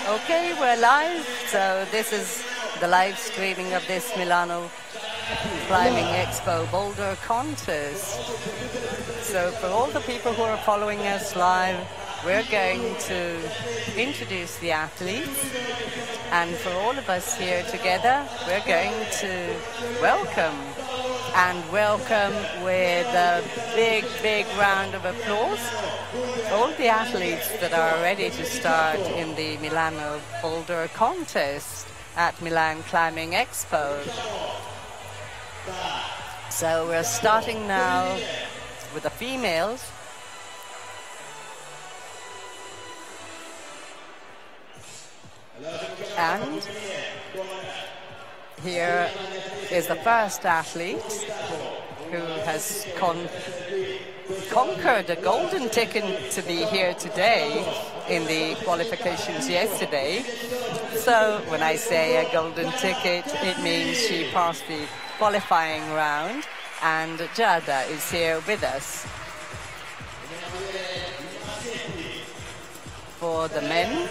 Okay, we're live. So this is the live streaming of this Milano Climbing Expo Boulder contest. So for all the people who are following us live, we're going to introduce the athletes. And for all of us here together, we're going to welcome with a big, big round of applause all the athletes that are ready to start in the Milano Boulder contest at Milan Climbing Expo. So we're starting now with the females. And here is the first athlete who has conquered a golden ticket to be here today in the qualifications yesterday. So when I say a golden ticket, it means she passed the qualifying round, and Jada is here with us. For the men,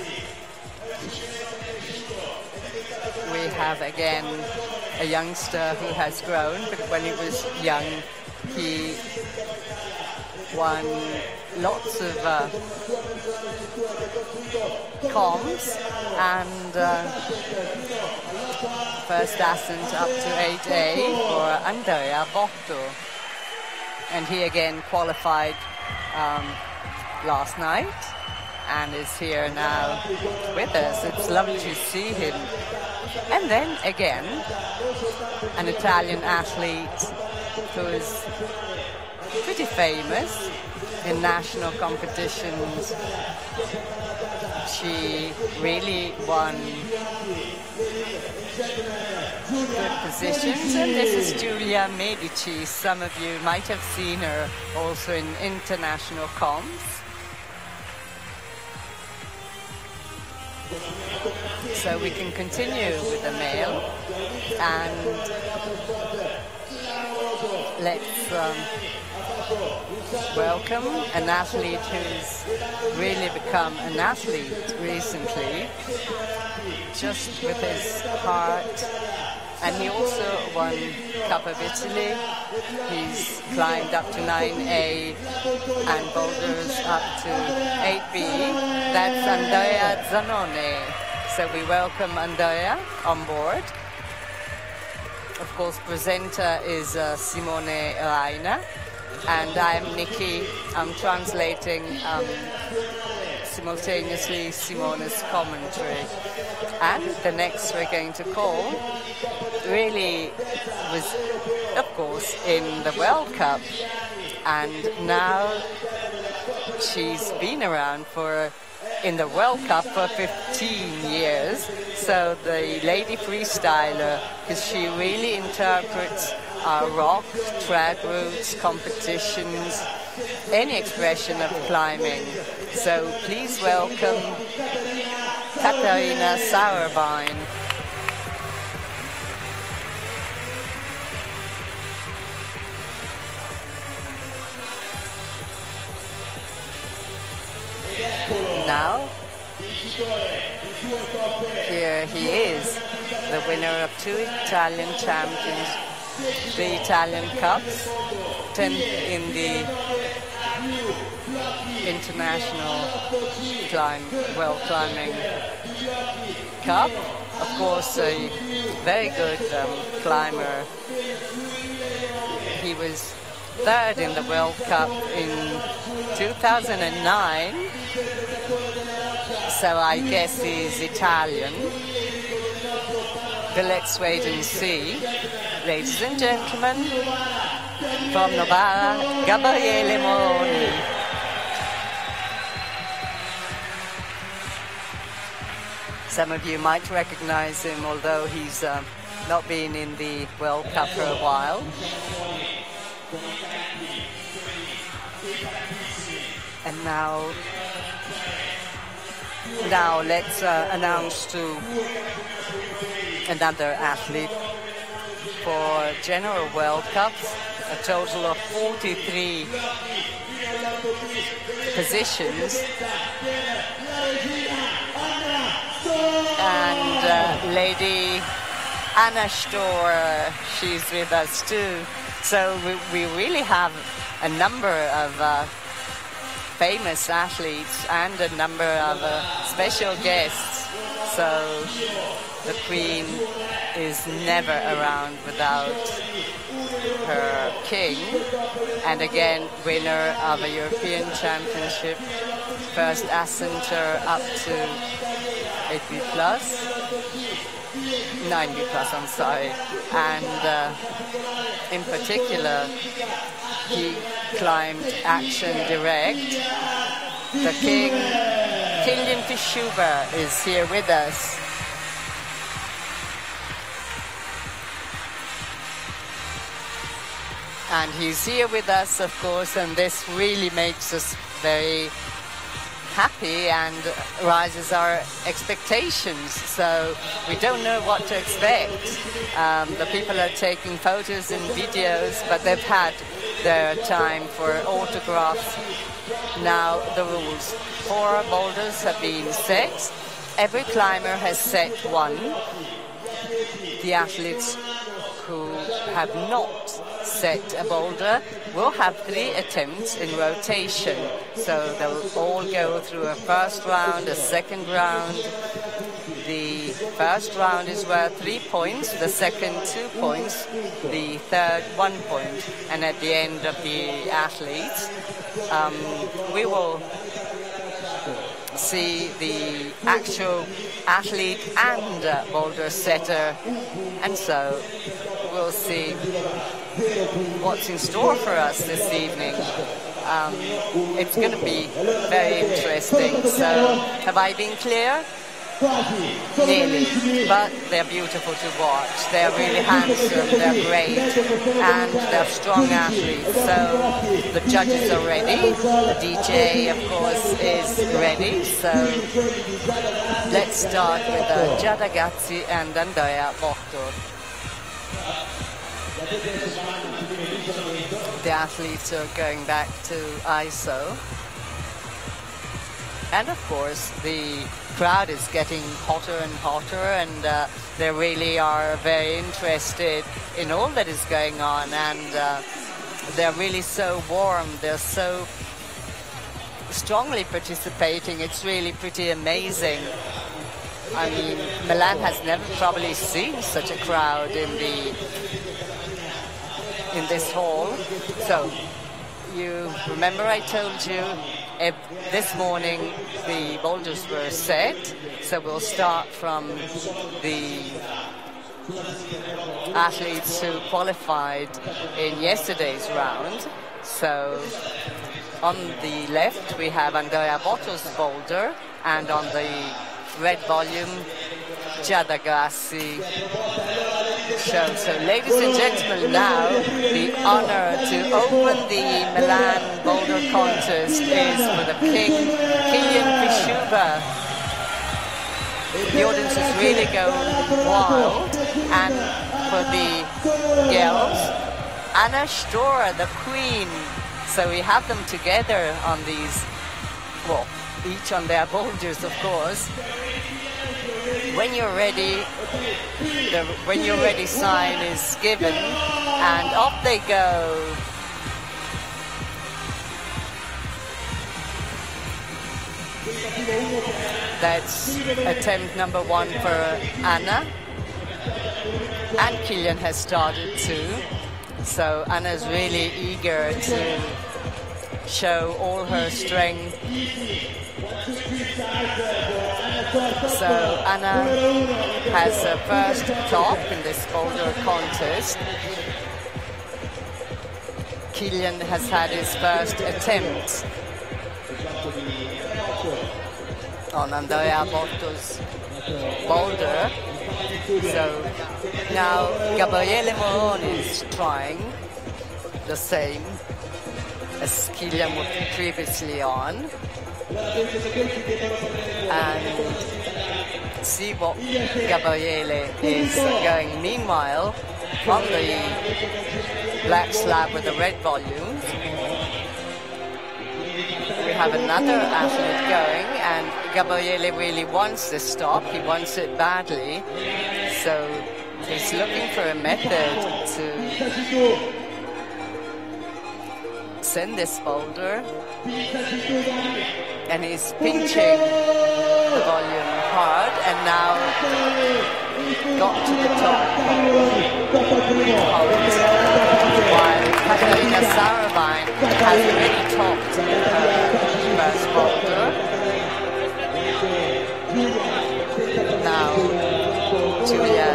we have again a youngster who has grown, but when he was young, he won lots of comps, and first ascent up to 8A for Andrea Botto. And he again qualified last night and is here now with us. It's lovely to see him. And then again, an Italian athlete who is pretty famous in national competitions. She really won good positions, and this is Giulia Medici. Some of you might have seen her also in international comps. So we can continue with the male, and let's welcome an athlete who's really become an athlete recently, just with his heart. And he also won Cup of Italy. He's climbed up to 9A and boulders up to 8B. That's Andrea Zanone. So we welcome Andrea on board. Of course, presenter is Simone Raina, and I'm Nikki. I'm translating simultaneously Simone's commentary. And the next we're going to call really was, of course, in the World Cup, and now she's been around in the World Cup for 15 years. So the lady freestyler, because she really interprets rock, track routes, competitions, any expression of climbing. So please welcome Katharina Sauerbein. Now, here he is, the winner of 2 Italian champions, 3 Italian Cups, 10th in the International World Climbing Cup. Of course, a very good climber. He was 3rd in the World Cup in 2009. So I guess he's Italian. But let's wait and see. Ladies and gentlemen, from Novara, Gabriele Moroni. Some of you might recognize him, although he's not been in the World Cup for a while. And now let's announce to another athlete for General World Cups. a total of 43 positions. And Lady Anna Storer, she's with us too. So we really have a number of famous athletes and a number of special guests. So the Queen is never around without her king. And again, winner of a European Championship, first ascenter up to 8B plus, 9B plus, I'm sorry. And in particular, he climbed Action Direct. The king, Kilian Fischuber, is here with us. And he's here with us, of course, and this really makes us very happy and rises our expectations. So we don't know what to expect. The people are taking photos and videos, but they've had their time for autographs. Now the rules. 4 boulders have been set. Every climber has set one. The athletes who have not set a boulder will have 3 attempts in rotation. So they'll all go through a first round, a second round. The first round is worth 3 points, the second 2 points, the third 1 point. And at the end of the athletes, we will see the actual athlete and boulder setter, and so we'll see what's in store for us this evening. It's going to be very interesting. So, have I been clear? Nearly, but they're beautiful to watch. They're really handsome, they're great, and they're strong athletes. So the judges are ready. The DJ, of course, is ready. So let's start with Giada Gazzi and Andrea Boulder. The athletes are going back to ISO. And of course, the crowd is getting hotter and hotter, and they really are very interested in all that is going on, and they're really so warm, they're so strongly participating. It's really pretty amazing. I mean, Milan has never probably seen such a crowd in this hall. So you remember I told you this morning the boulders were set, so we'll start from the athletes who qualified in yesterday's round. So on the left we have Andrea Botto's boulder, and on the red volume Giada Gazzi show. So ladies and gentlemen, now the honor to open the Milan Boulder Contest is for the king, Kilian Fischuber. The audience is really going wild. And for the girls, Anna Storer, the queen. So we have them together on these, well, each on their boulders, of course. When you're ready, the when you're ready sign is given, and off they go. That's attempt number 1 for Anna. And Kilian has started too. So Anna's really eager to show all her strength. So Anna has her first top in this boulder contest. Kilian has had his first attempt on Andrea Botto's boulder. So now Gabriele Moroni is trying the same as Kilian was previously on. And see what Gabriele is going. Meanwhile, on the black slab with the red volumes. We have another athlete going, and Gabriele really wants this stop. He wants it badly. So he's looking for a method to send this boulder. And he's pinching the volume hard, and now got to the top hold. While Katarina Sarabine has already topped her first boulder. Now Julia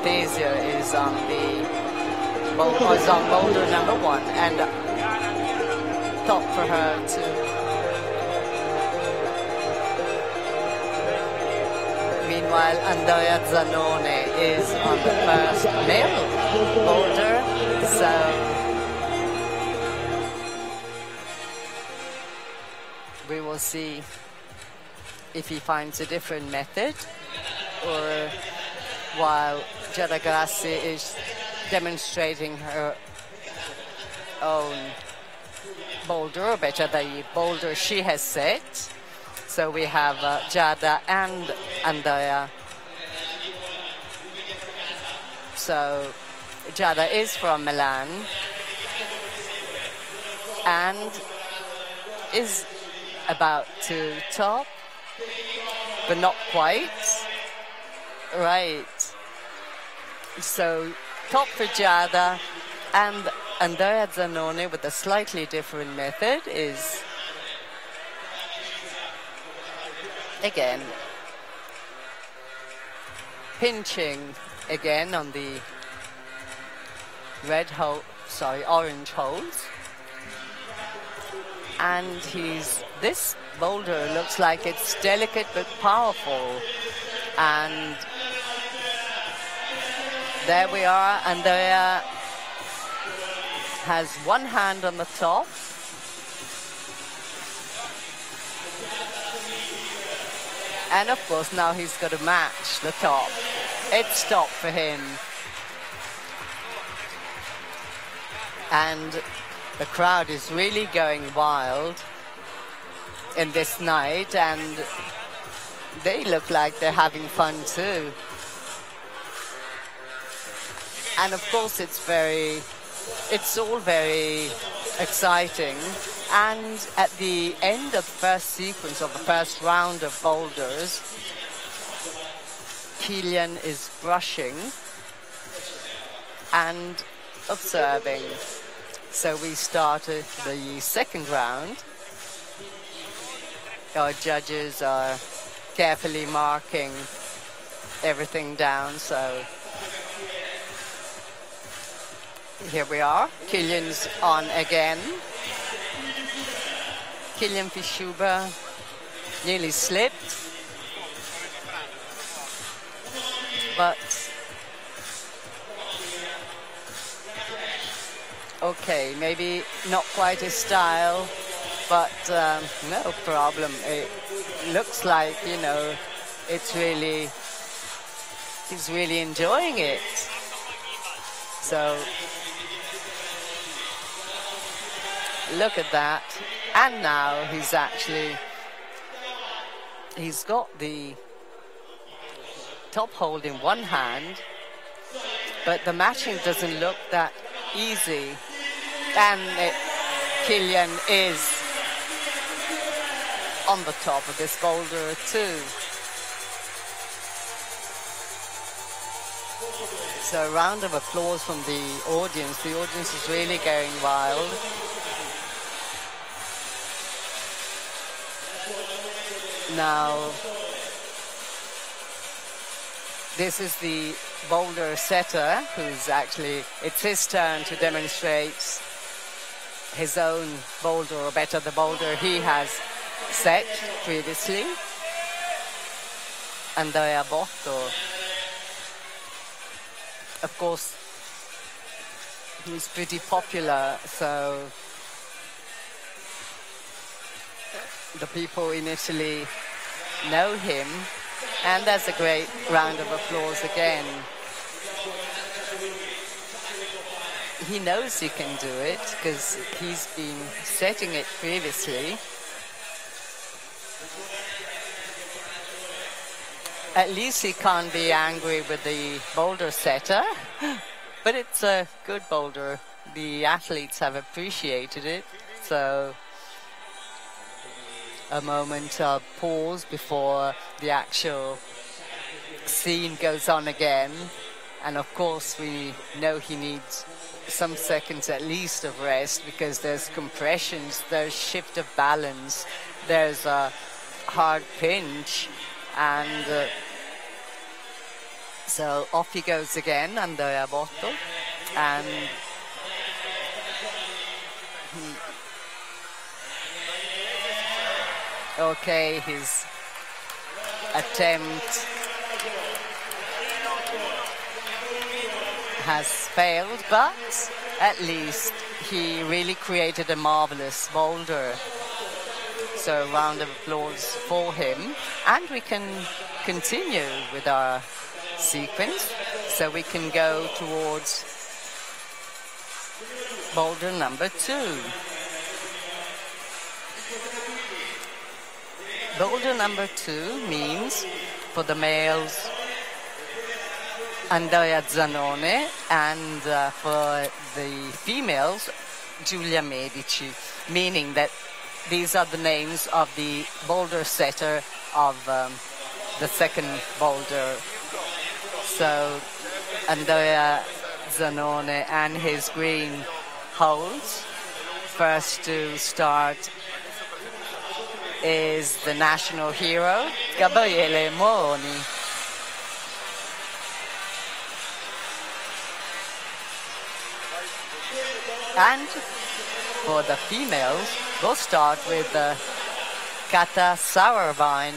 Desio is on boulder number 1, and top for her too. Meanwhile, Andrea Zanone is on the first male boulder, so we will see if he finds a different method, or while Giada Grassi is demonstrating her own boulder, or better, the boulder she has set. So we have Giada and Andrea. So Giada is from Milan and is about to top, but not quite. Right. So top for Giada, and Andrea Zanone with a slightly different method is again pinching again on the orange holes, and this boulder looks like it's delicate but powerful, and there we are. Andrea has one hand on the top, and of course now he's got to match the top. It's top for him, and the crowd is really going wild in this night, and they look like they're having fun too. And of course it's all very exciting. And at the end of the first sequence of the first round of boulders, Kilian is brushing and observing. So we started the second round. Our judges are carefully marking everything down. So here we are. Kilian's on again. Kilian Fischuber nearly slipped, but okay, maybe not quite his style, but no problem. It looks like, he's really enjoying it. So look at that. And now he's got the top hold in one hand, but the matching doesn't look that easy. And Kilian is on the top of this boulder too. So a round of applause from the audience. The audience is really going wild. Now, this is the boulder setter it's his turn to demonstrate his own boulder, or better, the boulder he has set previously. Andrea Botto, of course, he's pretty popular, so the people in Italy know him, and there's a great round of applause again. he knows he can do it because he's been setting it previously. At least he can't be angry with the boulder setter, but it's a good boulder. The athletes have appreciated it, so a moment of pause before the actual scene goes on again. And of course we know he needs some seconds at least of rest because there's compressions, there's shift of balance, there's a hard pinch, and so off he goes again, Andrea Botto, and okay, his attempt has failed, but at least he really created a marvelous boulder. So a round of applause for him. And we can continue with our sequence. So we can go towards boulder number 2. Boulder number 2 means for the males Andrea Zanone, and for the females Giulia Medici, meaning that these are the names of the boulder setter of the second boulder. So Andrea Zanone and his green holds. First to start is the national hero, Gabriele Moroni. And for the females, we'll start with Kata Sauerwein.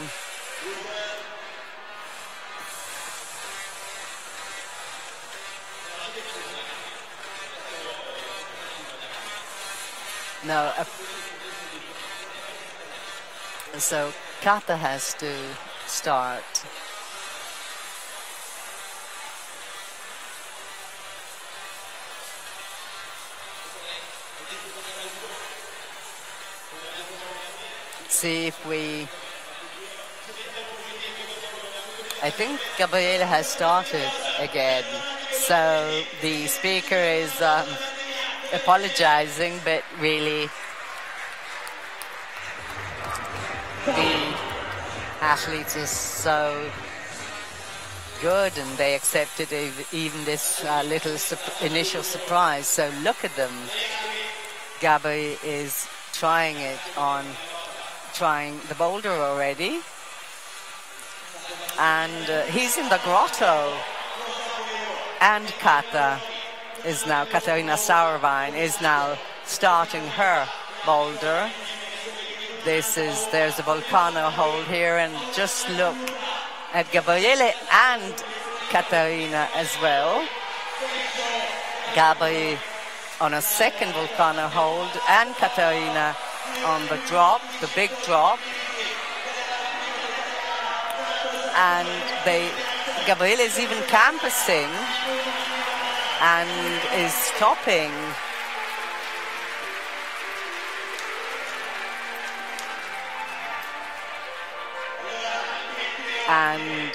No, so Kata has to start. See if we... I think Gabriele has started again. So the speaker is apologizing, but really the athletes are so good and they accepted even this little initial surprise. So look at them. Gabby is trying the boulder already, and he's in the grotto. And Katarina Sauerwein is now starting her boulder. There's a volcano hold here, and just look at Gabriele and Katarina as well. Gabi on a second volcano hold, and Katarina on the drop, the big drop. And Gabriele is even campusing and is stopping. And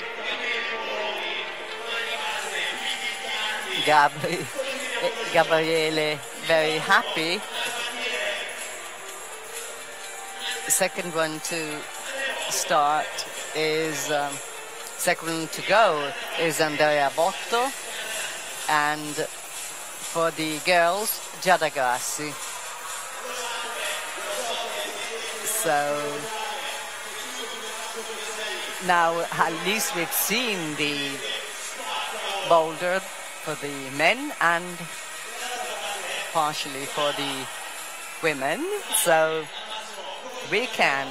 Gabriele very happy. The second one to start is second one to go is Andrea Botto, and for the girls Giada Grassi. So now at least we've seen the boulder for the men and partially for the women, so we can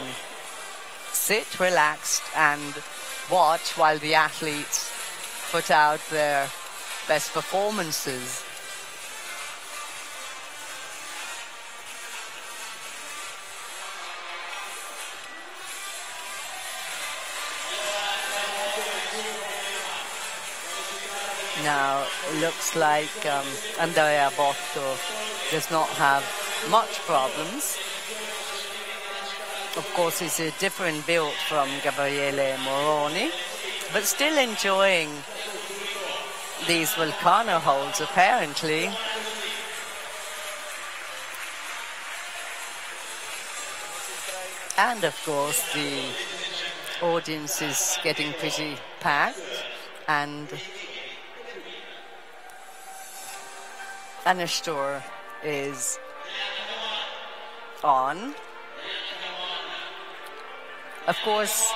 sit relaxed and watch while the athletes put out their best performances. Now, it looks like Andrea Botto does not have much problems. Of course, he's a different build from Gabriele Moroni, but still enjoying these volcano holds, apparently. And of course, the audience is getting pretty packed, and Anastor is on. Of course,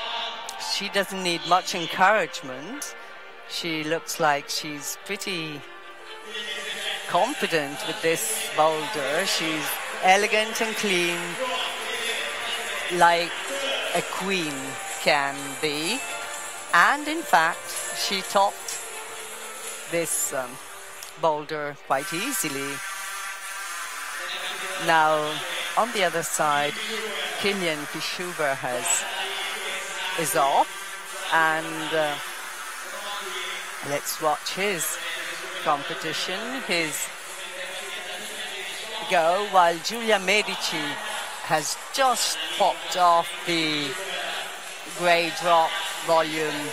she doesn't need much encouragement. She looks like she's pretty confident with this boulder. She's elegant and clean, like a queen can be. And in fact, she topped this boulder quite easily. Now, on the other side, Kilian Fischuber is off, and let's watch his competition, his go, while Giulia Medici has just popped off the grey drop volume,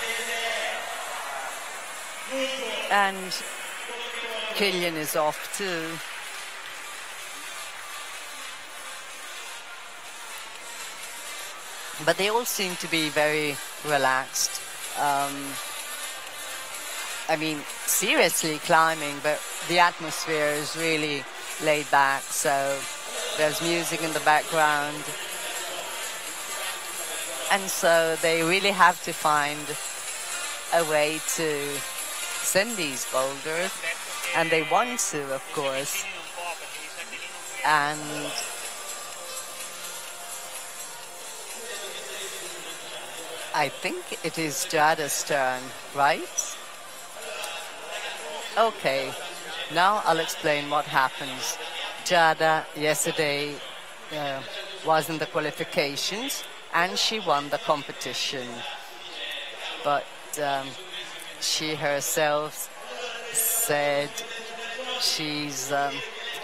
and Kilian is off too. But they all seem to be very relaxed. I mean, seriously climbing, but the atmosphere is really laid back, so there's music in the background. And so they really have to find a way to send these boulders, and they want to, of course. And I think it is Giada's turn, right? Okay, now I'll explain what happens. Giada yesterday was in the qualifications and she won the competition. But she herself said she's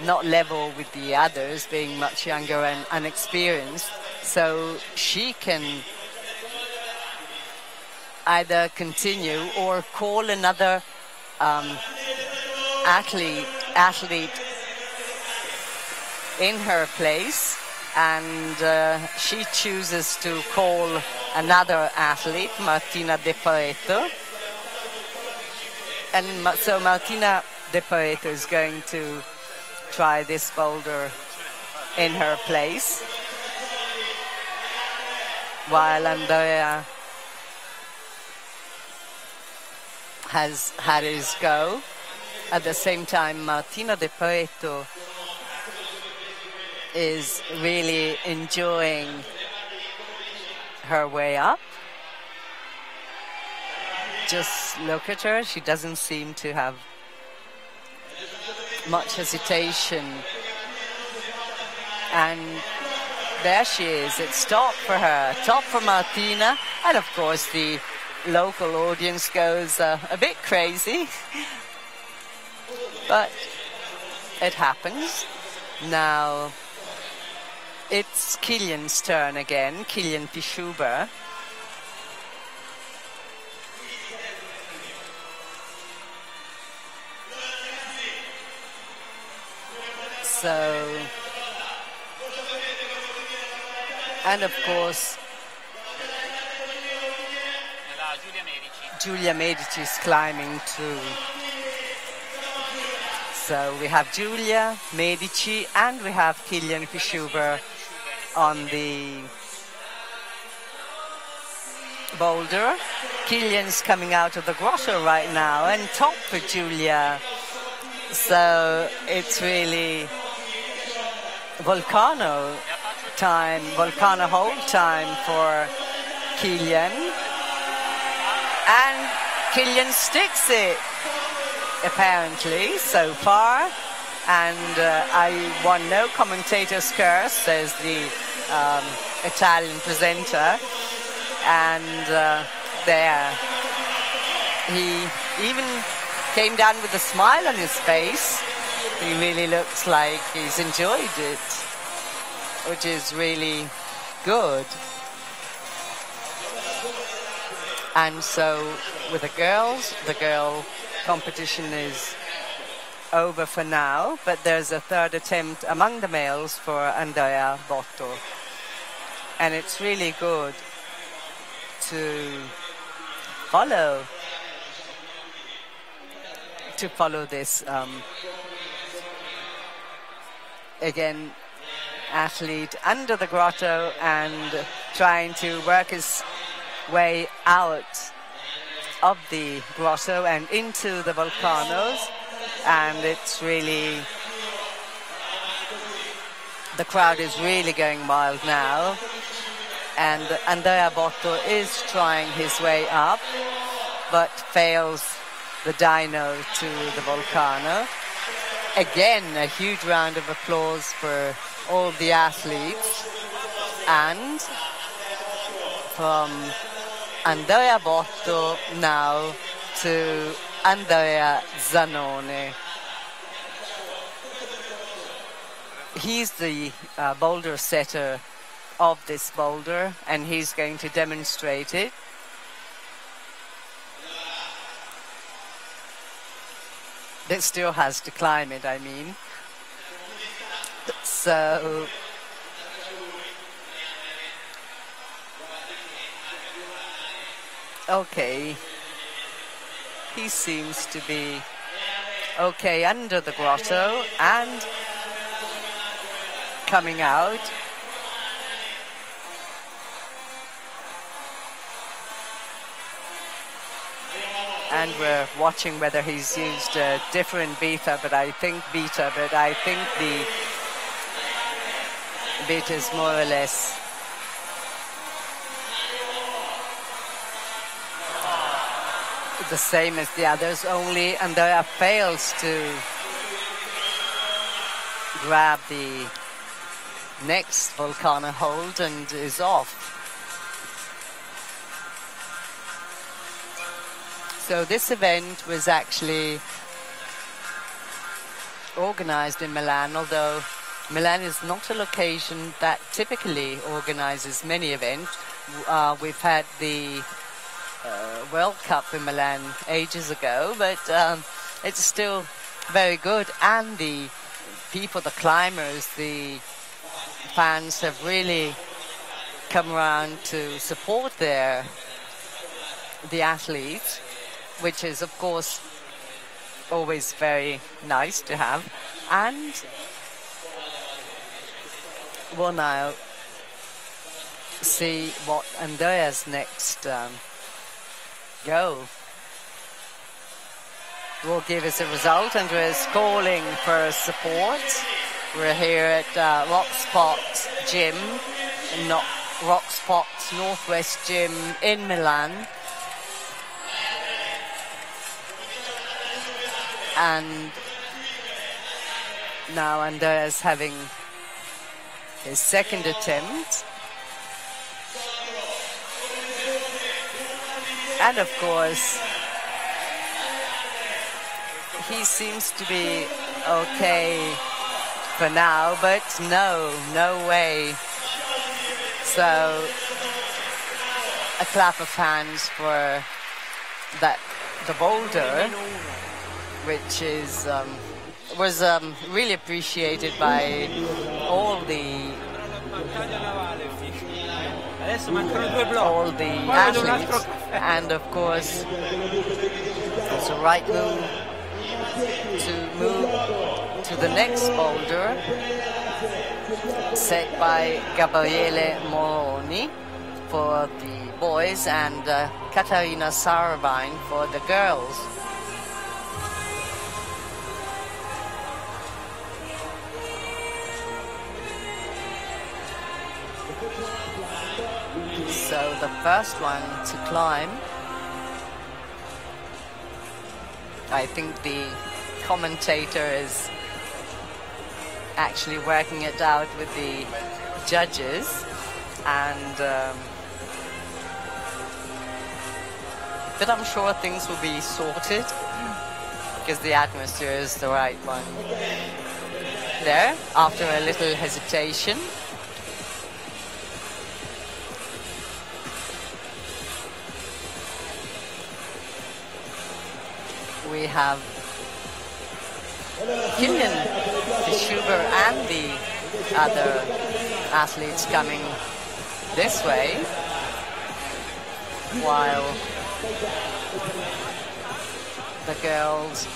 not level with the others, being much younger and unexperienced. So she can either continue or call another athlete in her place, and she chooses to call another athlete, Martina De Pareto. And so Martina De Pareto is going to try this boulder in her place, while Andrea has had his go. At the same time, Martina De Pareto is really enjoying her way up. Just look at her, she doesn't seem to have much hesitation. And there she is, it's top for her, top for Martina, and of course the local audience goes a bit crazy, but it happens. Now it's Kilian's turn again, Kilian Fischuber. So, and of course Giulia Medici is climbing too. So we have Giulia Medici and we have Kilian Fischuber on the boulder. Kilian's coming out of the grotto right now, and top for Giulia. So it's really volcano time, volcano hold time for Kilian. And Kilian sticks it, apparently, so far. And I won no commentator's curse, says the Italian presenter. And there, he even came down with a smile on his face. He really looks like he's enjoyed it, which is really good. And so with the girls, the girl competition is over for now, but there's a third attempt among the males for Andrea Botto. And it's really good to follow this again, athlete under the grotto and trying to work his way out of the grotto and into the volcanoes. And it's really, the crowd is really going wild now. And Andrea Botto is trying his way up, but fails the dyno to the volcano. Again, a huge round of applause for all the athletes. And from Andrea Botto now to Andrea Zanone. He's the boulder setter of this boulder, and he's going to demonstrate it. That still has to climb it, I mean. So okay, he seems to be okay under the grotto and coming out. And we're watching whether he's used a different beta, but I think the beta is more or less the same as the others, only Andrea fails to grab the next volcano hold and is off. So this event was actually organized in Milan, although Milan is not a location that typically organizes many events. We've had the World Cup in Milan ages ago, but it's still very good. And the people, the climbers, the fans have really come around to support the athletes, which is, of course, always very nice to have. And we'll now see what Andrea's next go will give us a result. Andrea's calling for support. We're here at Rockspot Gym, not Rockspot Northwest Gym in Milan. And now Andrea's having his second attempt. And of course, he seems to be okay for now, but no way. So a clap of hands for the boulder, which is was really appreciated by all the athletes. And of course, it's a right move to the next boulder, set by Gabriele Moroni for the boys and Katarina Sarabine for the girls. So the first one to climb, I think the commentator is actually working it out with the judges, and but I'm sure things will be sorted. because the atmosphere is the right one. There, after a little hesitation. We have Kilian, the Schuber, and the other athletes coming this way, while the girls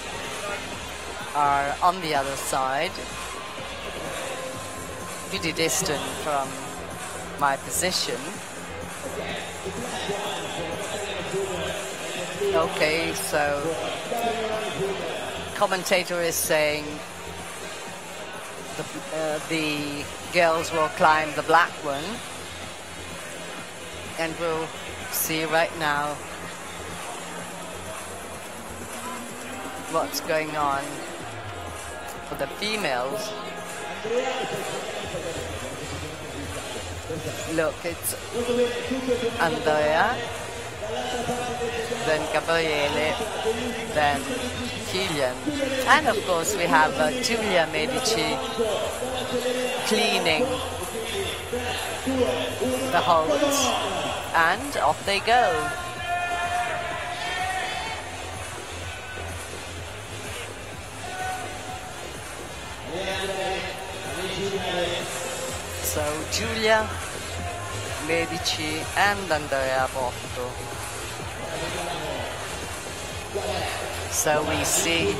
are on the other side, pretty distant from my position. Okay, so commentator is saying the girls will climb the black one, and we'll see right now what's going on for the females. Look, it's Andrea, then Gabriele, then Kilian, and of course we have Giulia Medici cleaning the holds, and off they go. So Giulia Medici and Andrea Botto. So we see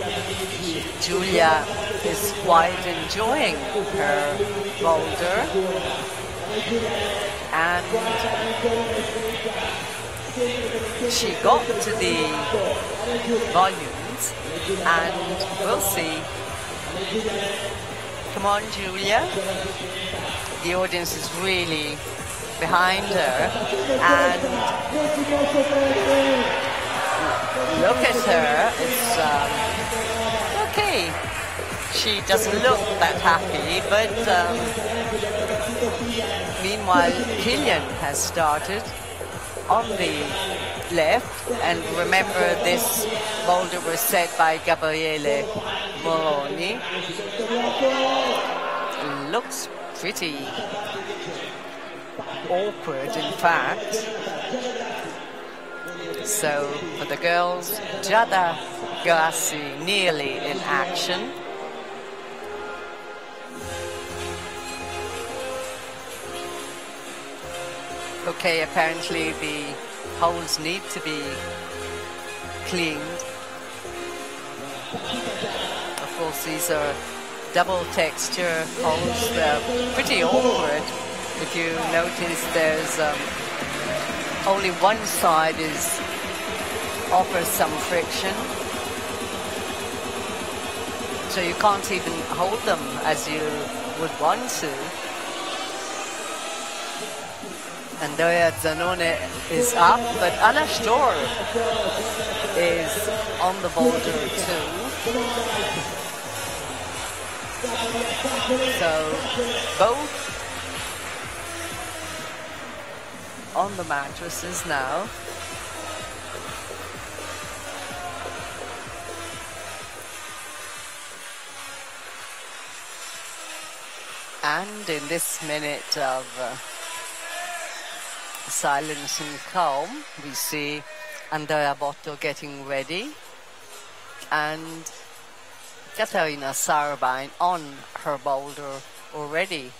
Giulia is quite enjoying her boulder, and she got to the volumes, and we'll see. Come on, Giulia. The audience is really behind her, and look at her. It's okay. She doesn't look that happy, but meanwhile Kilian has started on the left, and remember this boulder was set by Gabriele Moroni. Looks pretty awkward, in fact. So for the girls, Giada Grassi nearly in action. Okay, apparently the holes need to be cleaned. Of course, these are double texture holes. They're pretty awkward. If you notice, there's only one side offers some friction, so you can't even hold them as you would want to. Andrea Zanone is up, but Anna Storr is on the boulder too. So both on the mattresses now. And in this minute of silence and calm, we see Andrea Botto getting ready, and Katarina Sarabine on her boulder already.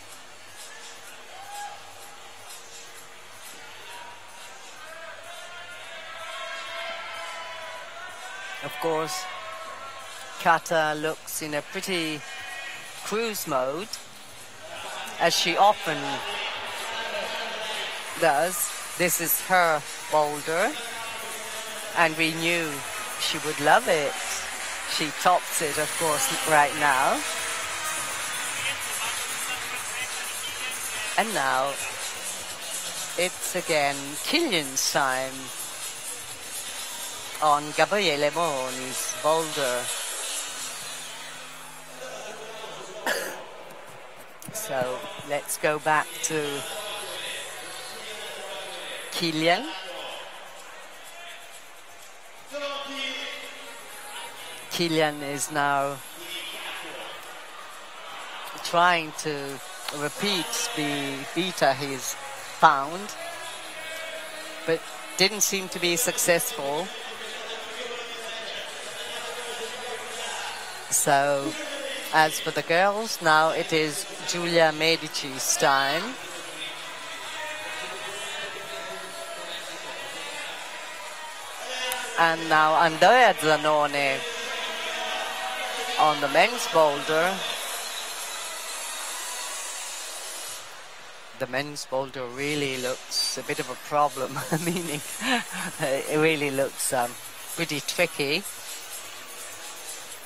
Of course, Kata looks in a pretty cruise mode, as she often does. This is her boulder, and we knew she would love it. She tops it, of course, right now. And now it's again Kilian's time on Gabriele Moroni's boulder. So let's go back to Kilian. Kilian is now trying to repeat the beta he's found, but didn't seem to be successful. So, as for the girls, now it is Giulia Medici's time. And now Andrea Zanoni on the men's boulder. The men's boulder really looks a bit of a problem, meaning it really looks pretty tricky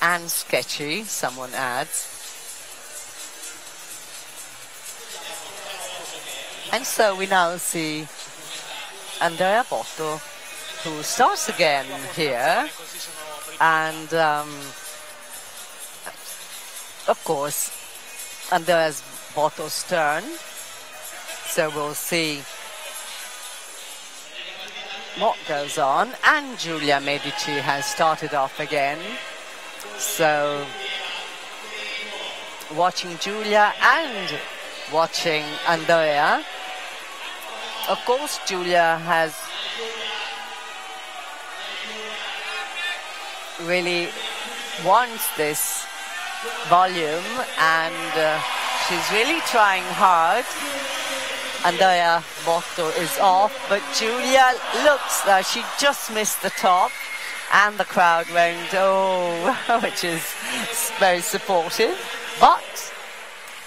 and sketchy, someone adds. And so we now see Andrea Botto, who starts again here, and of course Andrea's Botto's turn. So we'll see what goes on. And Giulia Medici has started off again. So watching Giulia and watching Andrea. Of course, Giulia has really wants this volume, and she's really trying hard. Andrea Botto is off, but Giulia looks like she just missed the top, and the crowd went, oh, which is very supportive. But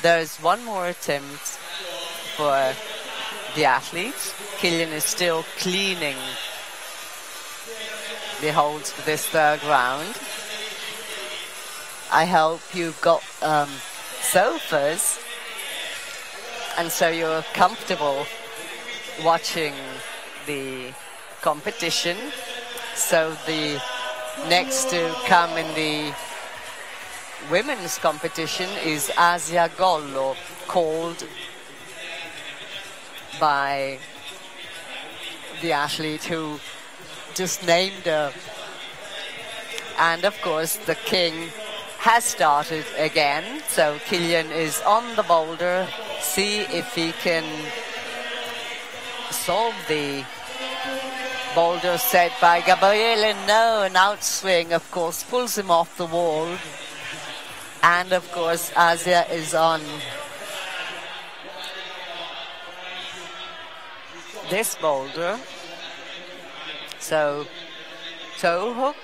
there's one more attempt for the athletes. Kilian is still cleaning the holds for this third round. I hope you've got sofas, and so you're comfortable watching the competition. So the next to come in the women's competition is Asia Gollo, called by the athlete who just named her. And of course the king has started again. So Kilian is on the boulder. See if he can solve the boulder set by Gabriele. No, an outswing, of course, pulls him off the wall. And of course, Asia is on this boulder. So, toe hook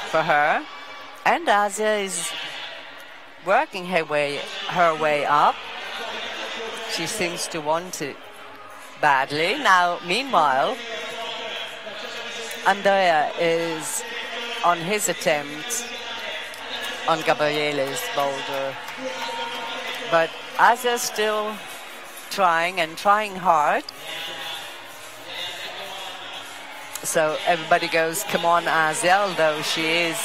for her. And Asia is working her way up. She seems to want it badly. Now, meanwhile, Andrea is on his attempt on Gabriele's boulder. But Asia's still trying and trying hard. So everybody goes, come on, Asia, although she is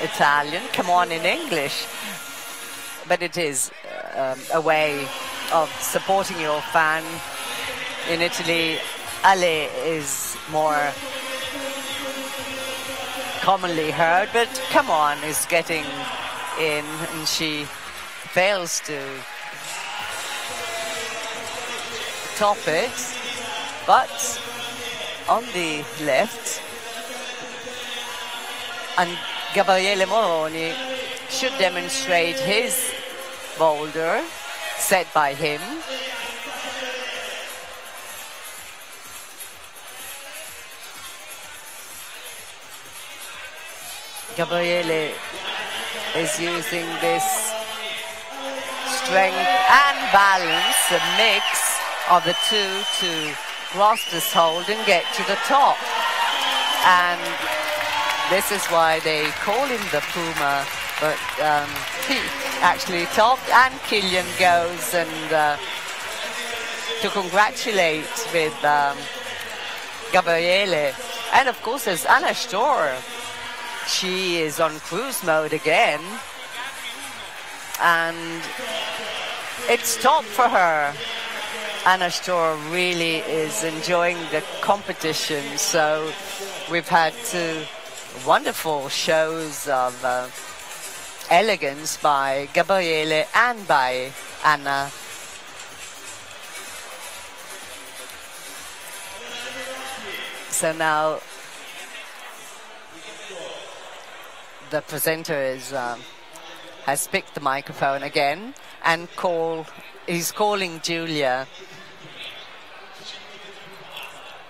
Italian, come on in English. But it is a way of supporting your fan. In Italy, Ale is more commonly heard, but come on is getting in, and she fails to top it. But on the left, and Gabriele Moroni should demonstrate his boulder set by him. Gabriele is using this strength and balance, a mix of the two, to cross this hold and get to the top. And this is why they call him the Puma, but he actually topped, and Kilian goes and to congratulate with Gabriele. And of course there's Anna Storer. She is on cruise mode again, and it's top for her. Anna Storer really is enjoying the competition, so we've had to wonderful shows of elegance by Gabriele and by Anna. So now the presenter has picked the microphone again and he's calling Julia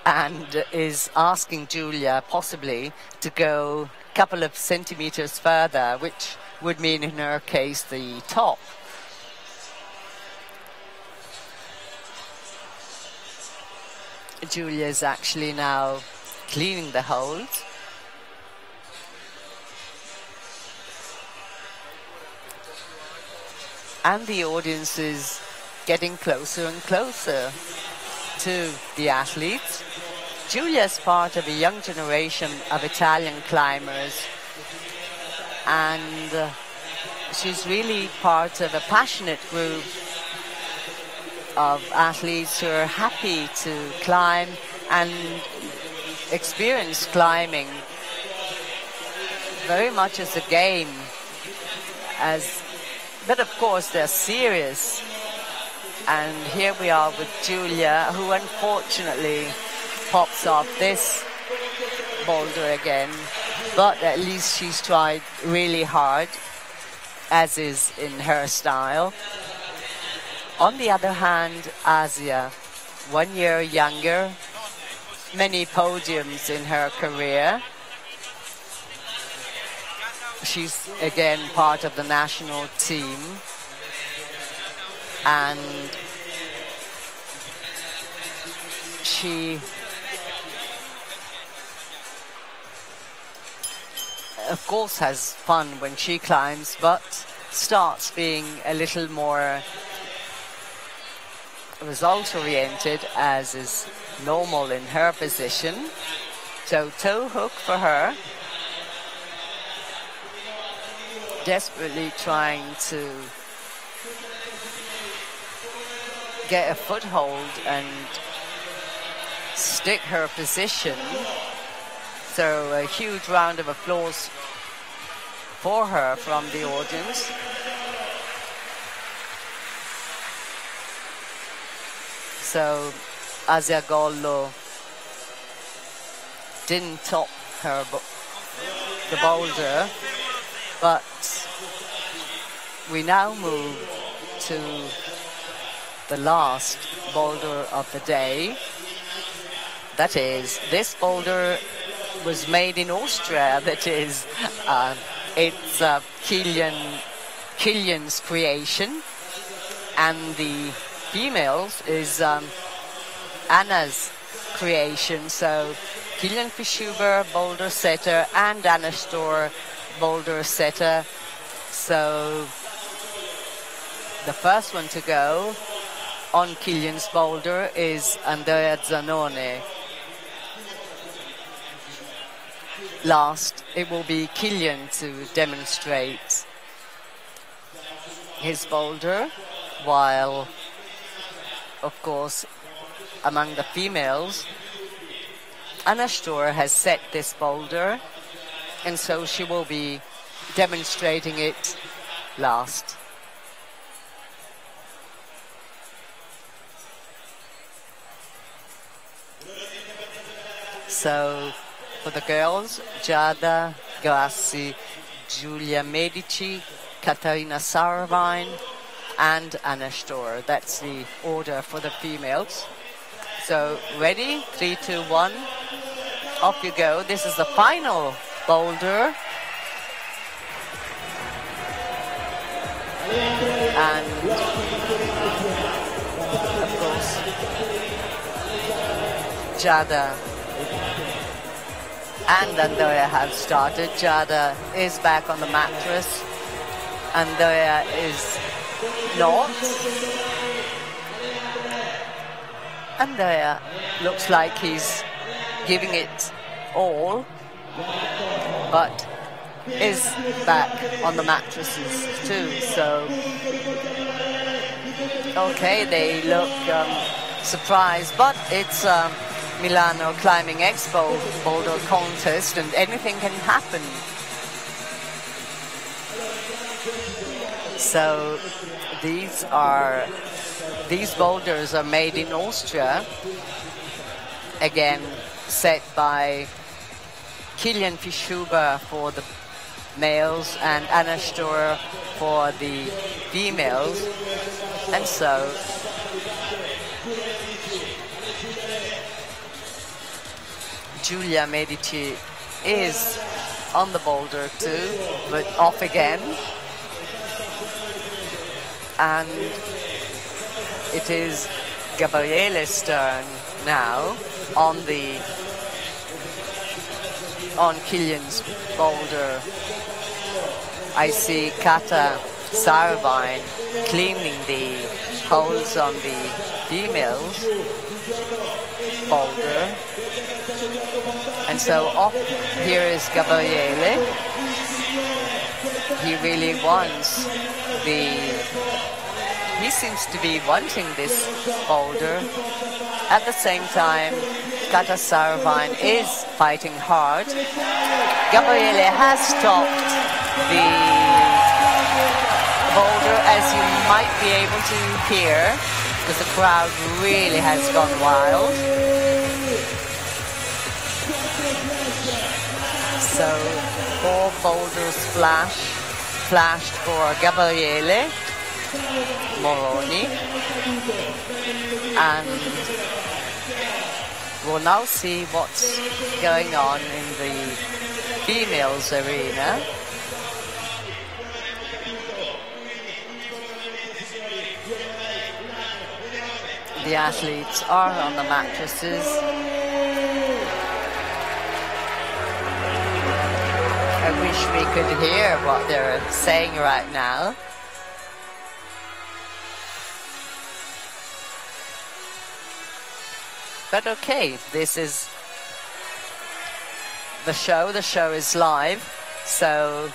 and is asking Julia possibly to go a couple of centimeters further, which would mean in her case the top. Julia is actually now cleaning the holes. And the audience is getting closer and closer to the athletes. Julia is part of a young generation of Italian climbers, and she's really part of a passionate group of athletes who are happy to climb and experience climbing very much as a game, but of course they're serious. And here we are with Julia, who unfortunately pops off this boulder again, but at least she's tried really hard, as is in her style. On the other hand, Asia, 1 year younger, many podiums in her career. She's again part of the national team, and she of course has fun when she climbs, but starts being a little more result-oriented, as is normal in her position. So toe hook for her, desperately trying to get a foothold and stick her position. So a huge round of applause for her from the audience. So Asia Gollo didn't top the boulder, but we now move to the last boulder of the day. That is, this boulder was made in Austria. That is, it's Kilian's creation, and the females is Anna's creation. So Kilian Fischuber, boulder setter, and Anna Storr, boulder setter. So the first one to go on Kilian's boulder is Andrea Zanone. Last, it will be Kilian to demonstrate his boulder, while, of course, among the females, Anna Storr has set this boulder, and so she will be demonstrating it last. So, for the girls, Giada Grassi, Giulia Medici, Katarina Sarvine, and Anna Storr. That's the order for the females. So, ready? 3, 2, 1. Off you go. This is the final boulder. And, of course, Giada and Andrea have started. Giada is back on the mattress. Andrea is not. Andrea looks like he's giving it all, but is back on the mattresses too. So, okay, they look surprised, but it's Milano Climbing Expo boulder contest, and anything can happen. So these boulders are made in Austria, again set by Kilian Fischhuber for the males and Anna Stor for the females. And so Giulia Medici is on the boulder too, but off again. And it is Gabriele's turn now on Kilian's boulder. I see Kata Sarvine cleaning the holes on the female's boulder. And so up here is Gabriele. He really wants he seems to be wanting this boulder. At the same time, Kata Sarvine is fighting hard. Gabriele has stopped the boulder, as you might be able to hear, because the crowd really has gone wild. So 4 boulders flashed for Gabriele Moroni, and we'll now see what's going on in the females arena. The athletes are on the mattresses. I wish we could hear what they're saying right now. But okay, this is the show. The show is live, so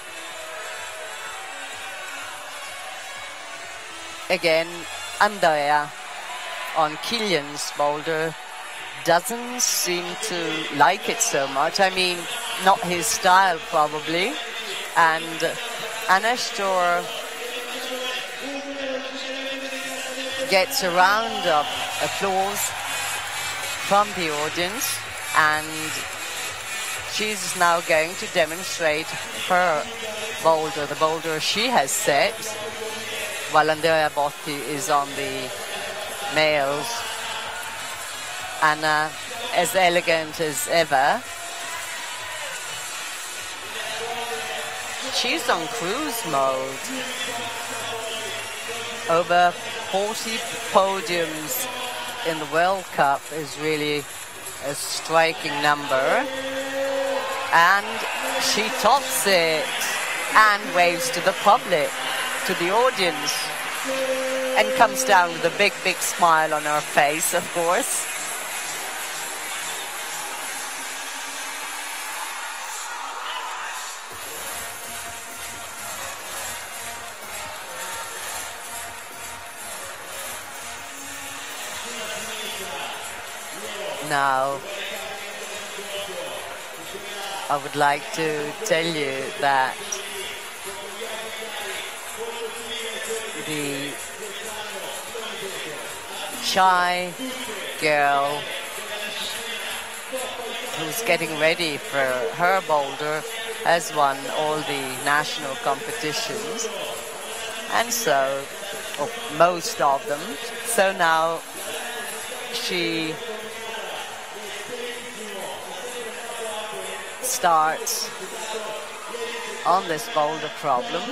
again, Andrea on Kilian's boulder doesn't seem to like it so much. I mean, not his style probably. And Anna Stor gets a round of applause from the audience, and she's now going to demonstrate her boulder, the boulder she has set, while Andrea Botti is on the males. Anna, as elegant as ever. She's on cruise mode. Over 40 podiums in the World Cup is really a striking number. And she tops it and waves to the public, to the audience, and comes down with a big, big smile on her face, of course. Now, I would like to tell you that the shy girl who's getting ready for her boulder has won all the national competitions, and so, most of them. So now she starts on this boulder problem.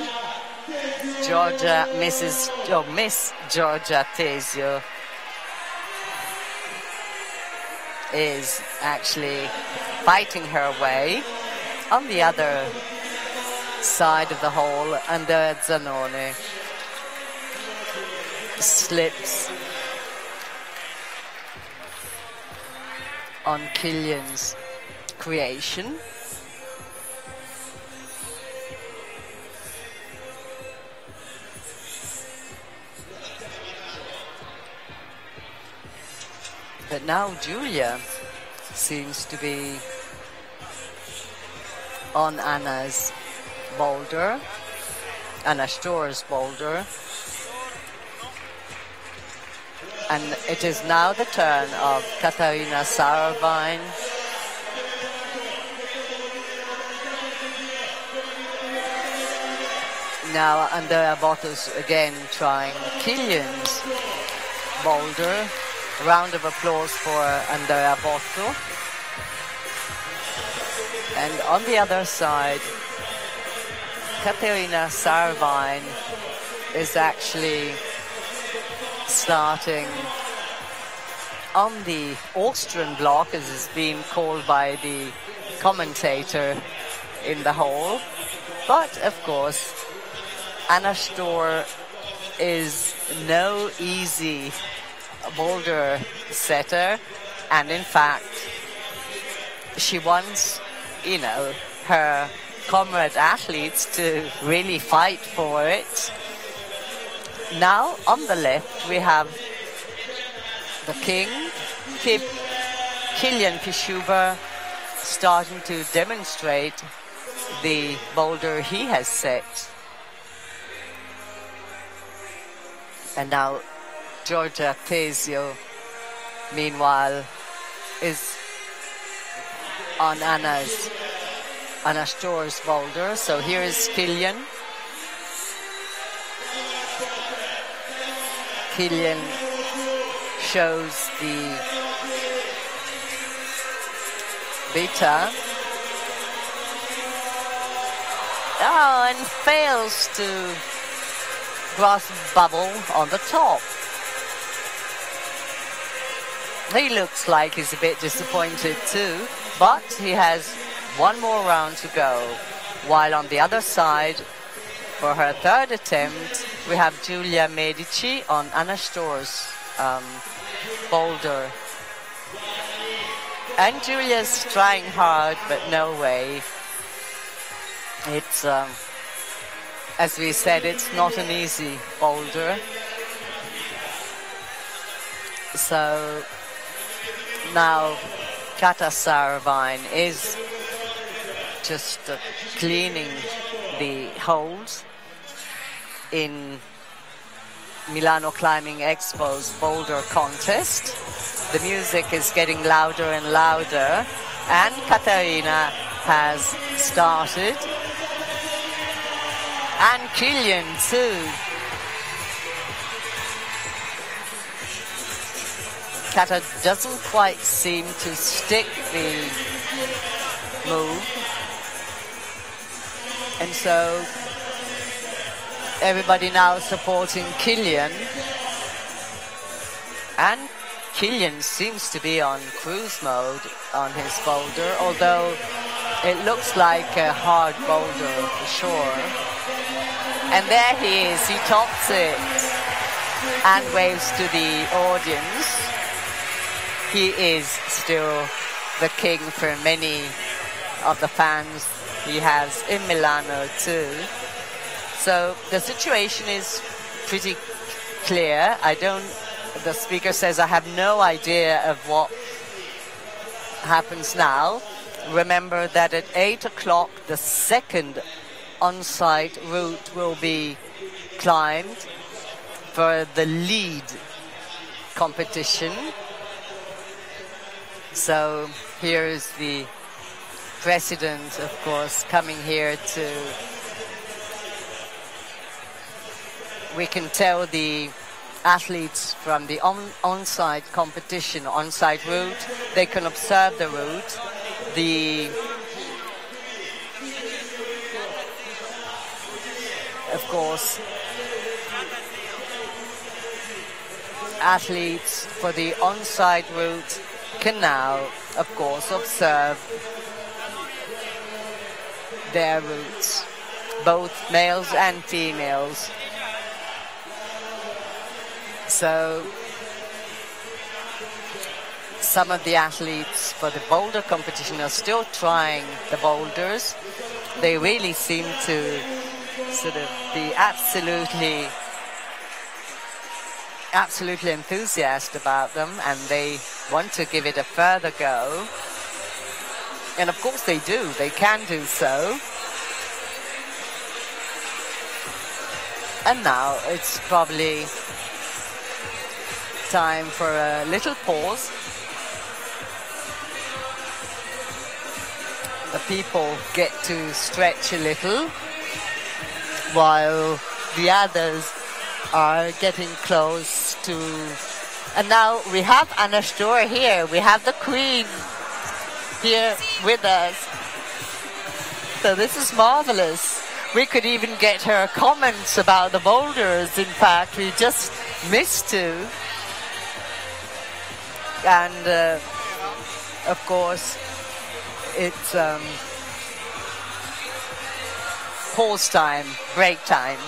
Miss Georgia Tesio is actually fighting her way. On the other side of the hole, Andrea Zanoni slips on Kilian's creation. But now Giulia seems to be on Anna's boulder, Anna Storr's boulder. And it is now the turn of Katarina Sauerwein. Now Andrea Botto's again trying Kilian's boulder. Round of applause for Andrea Botto. And on the other side, Katarina Sauerwein is actually starting on the Austrian block, as is being called by the commentator in the hall. But of course, Anna Storr is no easy boulder setter, and in fact she wants, you know, her comrade athletes to really fight for it. Now on the left we have the king, Kilian Kishuber, starting to demonstrate the boulder he has set. And now Giorgia Tesio, meanwhile, is on Anna Storr's boulder. So here is Kilian. Kilian shows the beta. Oh, and fails to grasp bubble on the top. He looks like he's a bit disappointed too, but he has one more round to go. While on the other side, for her third attempt, we have Giulia Medici on Anna Storr's boulder. And Giulia's trying hard, but no way. It's, as we said, it's not an easy boulder. So now Kata Sauerwein is just cleaning the holes in Milano Climbing Expo's boulder contest. The music is getting louder and louder, and Katarina has started. And Kilian too. Kata doesn't quite seem to stick the move. And so everybody now supporting Kilian. And Kilian seems to be on cruise mode on his boulder, although it looks like a hard boulder for sure. And there he is, he tops it and waves to the audience. He is still the king for many of the fans he has in Milano too. So the situation is pretty clear. The speaker says, I have no idea of what happens now. Remember that at 8 o'clock, the second on-site route will be climbed for the lead competition. So here is the president, of course, coming here to, we can tell the athletes from the on-site competition, on-site route, they can observe the route. Of course, athletes for the on-site route can now, of course, observe their routes, both males and females. So some of the athletes for the boulder competition are still trying the boulders. They really seem to sort of be absolutely absolutely enthusiastic about them, and they want to give it a further go. And of course they do. They can do so. And now it's probably time for a little pause. The people get to stretch a little while the others are getting close to. And now we have Anna Stor here. We have the Queen here with us. So this is marvelous. We could even get her comments about the boulders. In fact, we just missed to. And of course, it's pause time, break time.